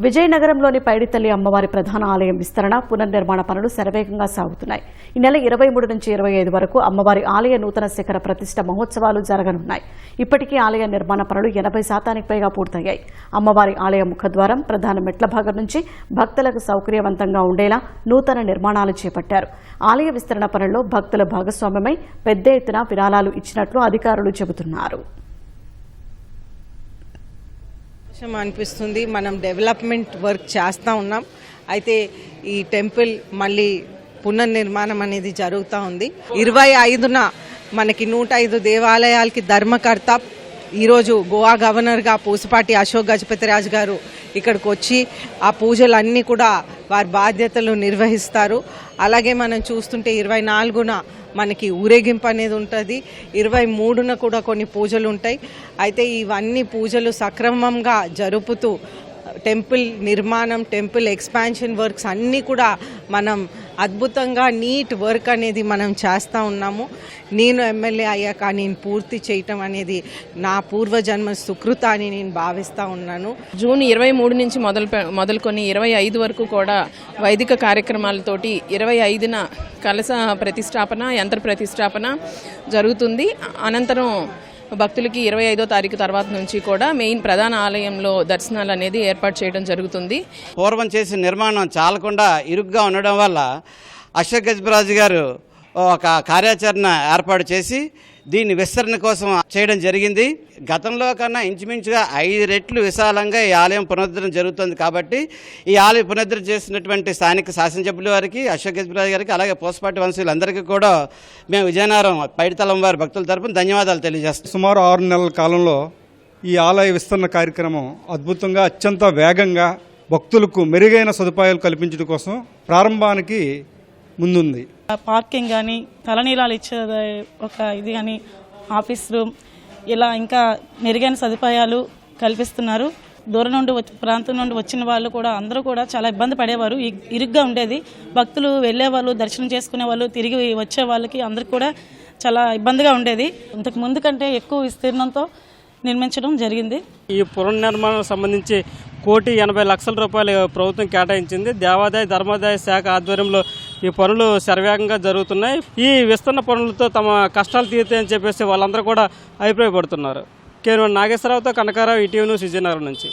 విజయనగరంలోని పైడితల్లి అమ్మవారి ప్రధాన ఆలయం విస్తరణ పునర్నిర్మాణ పనులు శరవేగంగా సాగుతున్నాయి. ఈ నెల 23 నుంచి 25 వరకు అమ్మవారి ఆలయ నూతన శిఖర ప్రతిష్ఠ మహోత్సవాలు జరగనున్నాయి. ఇప్పటికీ ఆలయ నిర్మాణ పనులు 80% పైగా పూర్తయ్యాయి. అమ్మవారి ఆలయ ముఖద్వారం, ప్రధాన మెట్ల భాగం నుంచి భక్తులకు సౌకర్యవంతంగా ఉండేలా నూతన నిర్మాణాలు చేపట్టారు. ఆలయ విస్తరణ పనుల్లో భక్తుల భాగస్వామ్యమై పెద్ద ఎత్తున విరాళాలు ఇచ్చినట్లు అధికారులు చెబుతున్నారు. అనిపిస్తుంది. మనం డెవలప్మెంట్ వర్క్ చేస్తూ ఉన్నాం. అయితే ఈ టెంపుల్ మళ్ళీ పునర్నిర్మాణం అనేది జరుగుతూ ఉంది. 25న మనకి 105 దేవాలయాలకి ధర్మకర్త ఈరోజు గోవా గవర్నర్గా పూసపాటి అశోక్ గజపతిరాజు గారు ఇక్కడికి వచ్చి ఆ పూజలన్నీ కూడా వారి బాధ్యతలు నిర్వహిస్తారు. అలాగే మనం చూస్తుంటే 24న మనకి ఊరేగింపు అనేది ఉంటుంది. 23న కూడా కొన్ని పూజలు ఉంటాయి. అయితే ఇవన్నీ పూజలు సక్రమంగా జరుపుతూ టెంపుల్ నిర్మాణం, టెంపుల్ ఎక్స్పాన్షన్ వర్క్స్ అన్నీ కూడా మనం అద్భుతంగా నీట్ వర్క్ అనేది మనం చేస్తూ ఉన్నాము. నేను ఎమ్మెల్యే అయ్యాక నేను పూర్తి చేయటం అనేది నా పూర్వజన్మ సుకృత అని నేను భావిస్తూ ఉన్నాను. జూన్ 23 నుంచి మొదలుకొని 25 వరకు కూడా వైదిక కార్యక్రమాలతోటి 25న కలశ ప్రతిష్టాపన, యంత్ర ప్రతిష్టాపన జరుగుతుంది. అనంతరం భక్తులకి 25వ తారీఖు తర్వాత నుంచి కూడా మెయిన్ ప్రధాన ఆలయంలో దర్శనాలు అనేది ఏర్పాటు చేయడం జరుగుతుంది. పూర్వం చేసిన నిర్మాణం చాలకుండా ఇరుగ్గా ఉండడం వల్ల అశోక్ గజపతిరాజు గారు ఒక కార్యాచరణ ఏర్పాటు చేసి దీన్ని విస్తరణ కోసం చేయడం జరిగింది. గతంలో కన్నా ఇంచుమించుగా 5 రెట్లు విశాలంగా ఈ ఆలయం పునరుద్ధరణ జరుగుతుంది. కాబట్టి ఈ ఆలయం పునరుద్ధరణ చేసినటువంటి స్థానిక శాసనసభ్యుల వారికి, అశోక్ గజపతిరాజు గారికి, అలాగే పూసపాటి వంశీయులందరికీ కూడా మేము విజయనగరం పైడితల్లి వారి భక్తుల తరపున ధన్యవాదాలు తెలియజేస్తాం. సుమారు 6 నెలల కాలంలో ఈ ఆలయ విస్తరణ కార్యక్రమం అద్భుతంగా, అత్యంత వేగంగా భక్తులకు మెరుగైన సదుపాయాలు కల్పించడం కోసం ప్రారంభానికి ముందుంది. పార్కింగ్ కానీ, తలనీలాలు ఇచ్చే ఒక ఇది కానీ, ఆఫీస్ రూమ్, ఇలా ఇంకా మెరుగైన సదుపాయాలు కల్పిస్తున్నారు. దూరం నుండి ప్రాంతం నుండి వచ్చిన వాళ్ళు కూడా అందరూ కూడా చాలా ఇబ్బంది పడేవారు. ఇరుగ్గా ఉండేది. భక్తులు వెళ్ళేవాళ్ళు, దర్శనం చేసుకునే వాళ్ళు, తిరిగి వచ్చే వాళ్ళకి అందరికి కూడా చాలా ఇబ్బందిగా ఉండేది. ఇంతకు ముందు కంటే ఎక్కువ విస్తీర్ణంతో నిర్మించడం జరిగింది. ఈ పునర్నిర్మాణం సంబంధించి 1,80,00,000 ప్రభుత్వం కేటాయించింది. దేవాదాయ ధర్మాదాయ శాఖ ఆధ్వర్యంలో ఈ పనులు శరవేగంగా జరుగుతున్నాయి. ఈ విస్తరణ పనులతో తమ కష్టాలు తీరుతాయని చెప్పేసి వాళ్ళందరూ కూడా అభిప్రాయపడుతున్నారు. కేవలం నాగేశ్వరరావుతో కనకారావు, ఈటీవీ న్యూస్, విజయనగరం నుంచి.